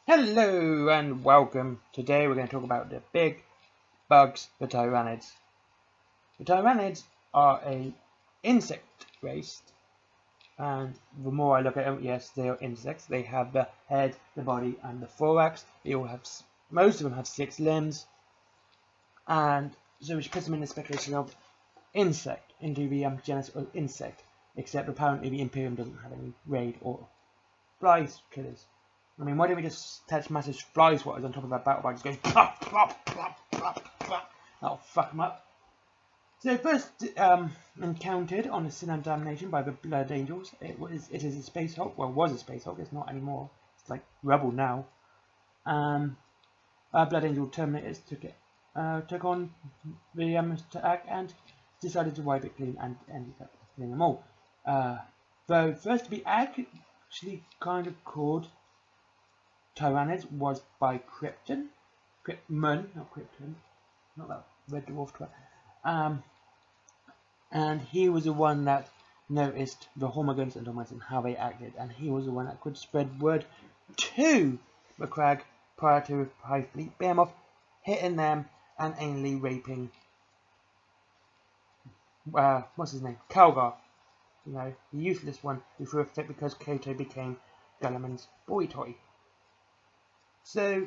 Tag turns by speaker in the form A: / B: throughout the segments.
A: Hello and welcome. Today we're going to talk about the big bugs, the Tyranids. The Tyranids are a insect race, and the more I look at them, yes, they are insects. They have the head, the body, and the thorax. They all have, most of them have 6 limbs, and so which puts them in the speculation of insect, into the genus of insect. Except apparently the Imperium doesn't have any raid or fly killers. I mean, why don't we just attach massive fly swatters on top of that battle bag, just going plop, plop, plop, plop, plop. That'll fuck them up. So first encountered on the Sin and Damnation by the Blood Angels. It is a Space Hulk. Well, was a Space Hulk. It's not anymore. It's like rubble now. Blood Angel Terminators took on the attack and decided to wipe it clean and ended up killing them all. Though first to be actually kind of called Tyranids was by Krypton, not Krypton, not that red dwarf twat. And he was the one that noticed the Hormagaunts and Domites and how they acted, and he was the one that could spread word to the Crag prior to High Fleet Behemoth hitting them and anally raping what's his name? Calgar. You know, the useless one who threw a fit because Kato became Gulliman's boy toy. So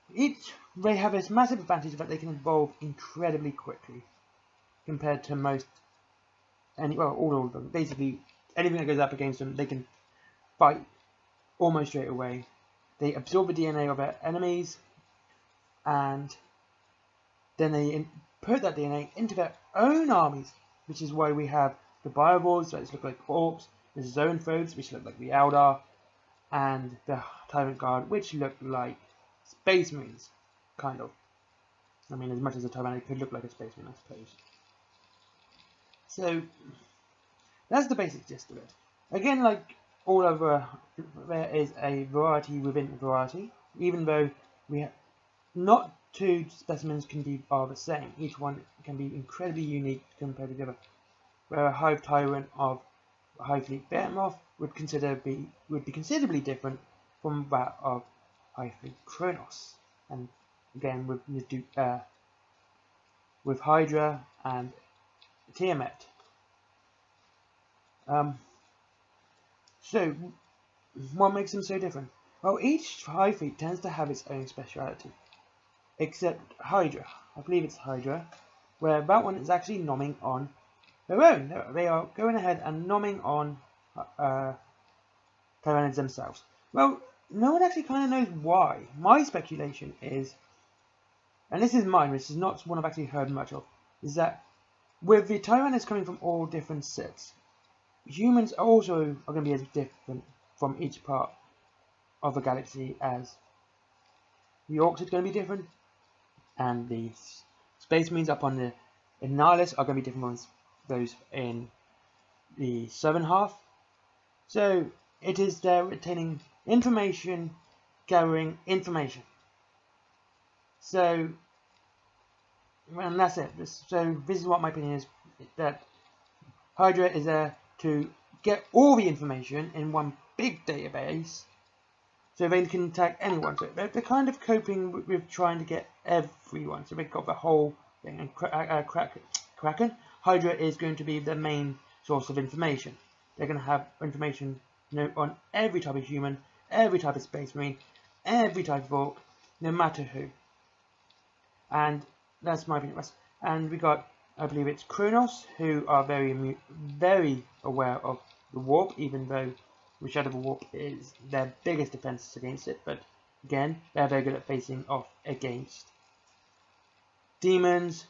A: they have this massive advantage that they can evolve incredibly quickly compared to most, all of them. Basically, anything that goes up against them, they can fight almost straight away. They absorb the DNA of their enemies, and then they put that DNA into their own armies, which is why we have the Biowars, which look like orcs, the Zoanthropes, which look like the Eldar, and the Tyrant Guard, which look like Space Marines, kind of. I mean, as much as a Tyranid could look like a Space Marine, I suppose. So, that's the basic gist of it. Again, like all over, there is a variety within variety, even though not two specimens are the same. Each one can be incredibly unique compared to the other. Where a Hive Tyrant of High Fleet Behemoth would be considerably different from that of High Fleet Kronos, and again with Hydra and Tiamat. So what makes them so different? Well, each High Fleet tends to have its own speciality, except Hydra. I believe it's Hydra, where that one is actually nomming on their own. They are going ahead and nomming on Tyranids themselves. Well, no one actually kind of knows why. My speculation is, and this is mine, which is not one I've actually heard much of, is that with the Tyranids coming from all different sets, humans also are going to be as different from each part of the galaxy as the Orcs are going to be different, and the Space Marines up on the Nihilus are going to be different from those in the southern half. So it is there retaining information, gathering information. So, and that's it. So this is what my opinion is, that Hydra is there to get all the information in one big database, so they can attack anyone. So they're kind of coping with trying to get everyone. So they've got the whole thing. And Kraken, Hydra is going to be the main source of information. They're going to have information on every type of human, every type of Space Marine, every type of Orc, no matter who. And that's my opinion. And we got, I believe it's Kronos, who are very aware of the warp, even though the Shadow of the Warp is their biggest defense against it. But again, they're very good at facing off against demons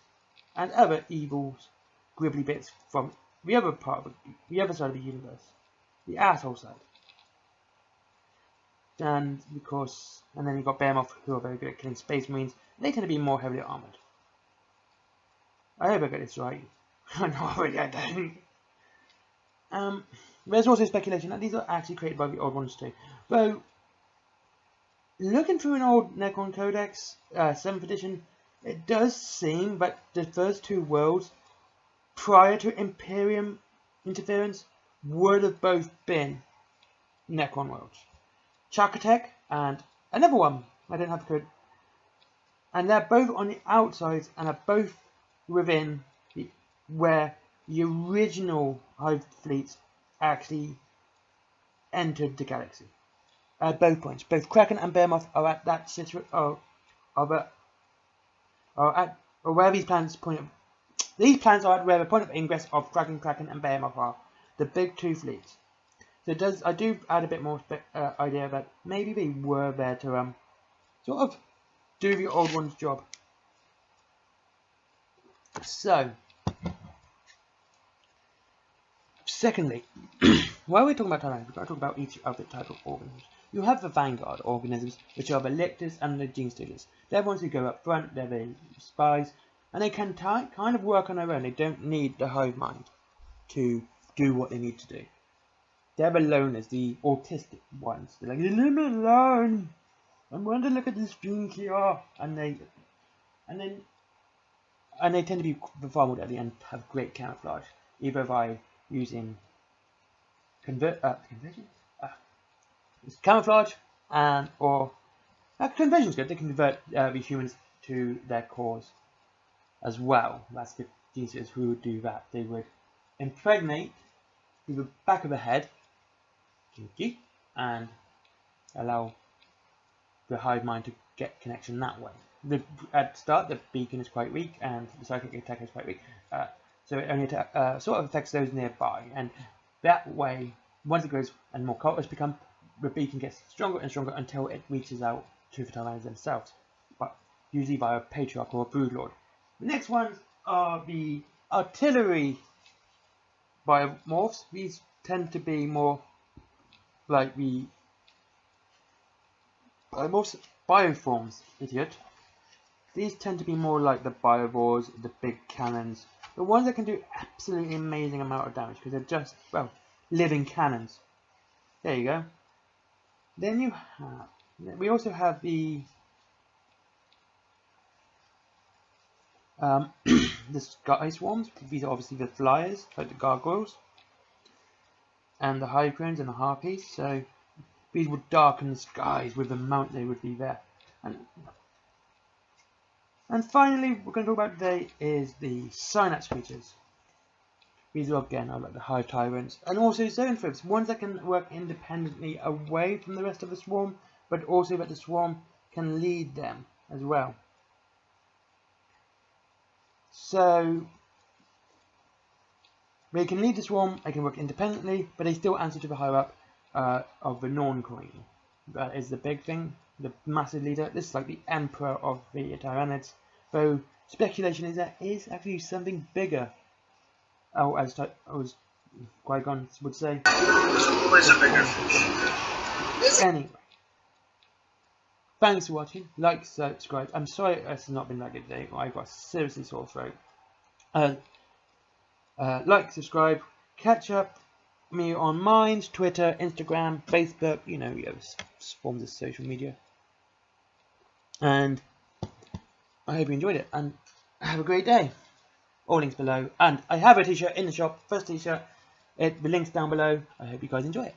A: and other evils, gribbly bits from the other side of the universe, the asshole side. And of course, and then you've got Behemoth, who are very good at killing Space Marines. They tend to be more heavily armored. I hope I got this right. I know I don't. There's also speculation that these are actually created by the old ones too. Though, looking through an old Necron Codex, 7th edition, it does seem that the first 2 worlds, prior to Imperium interference, would have both been Necron worlds. Chakatek and another one. I don't have the code. And they're both on the outside and are both within where the original Hive fleets actually entered the galaxy. At both points, both Kraken and Behemoth are at that situation. Where these planets point. These planets are at where the point of ingress of Kraken and Behemoth are. The big two fleets. So I do add a bit more idea that maybe they were there to sort of do the old one's job. So, secondly, while we're talking about Tyranids, we've got to talk about each of the type of organisms. You have the Vanguard organisms, which are the lictors and the gene stealers. They're the ones who go up front, they're the spies, and they can kind of work on their own. They don't need the hive mind to do what they need to do. They're the loners, the autistic ones. They're like, leave me alone. I'm going to look at this gene here, and they tend to be far more deadly and have great camouflage, either by using camouflage or conversion's good. They can convert the humans to their cause as well. That's the gene stealers who would do that. They would impregnate through the back of the head, and allow the hive mind to get connection that way. At the start, the beacon is quite weak, and the psychic attack is quite weak, so it only sort of affects those nearby. And that way, once it grows and more cultists become, the beacon gets stronger and stronger until it reaches out to the Tyranids themselves, but usually via a patriarch or a broodlord. The next ones are the artillery biomorphs. These tend to be more like the bioforms, idiot. These tend to be more like the biovores, the big cannons, the ones that can do absolutely amazing amount of damage because they're just, well, living cannons. There you go. Then we also have the the sky swarms. These are obviously the flyers, like the gargoyles, and the hydrones and the harpies. So these would darken the skies with the amount they would be there. And finally, we're going to talk about today is the synapse creatures. These are again like the hive tyrants and also zoanthropes, ones that can work independently away from the rest of the swarm, but also that the swarm can lead them as well. So they can lead the swarm, they can work independently, but they still answer to the higher up of the Norn Queen. That is the big thing, the massive leader. This is like the emperor of the Tyranids, though speculation is that is actually something bigger. Oh, as Qui-Gon would say.
B: There's always a bigger fish.
A: Anyway, thanks for watching. Like, subscribe. I'm sorry it's not been that good today. I've got a seriously sore throat. Like, subscribe, catch up me on Minds, Twitter, Instagram, Facebook, you know, forms of social media. And I hope you enjoyed it, and have a great day. All links below, and I have a t-shirt in the shop, first t-shirt, the link's down below. I hope you guys enjoy it.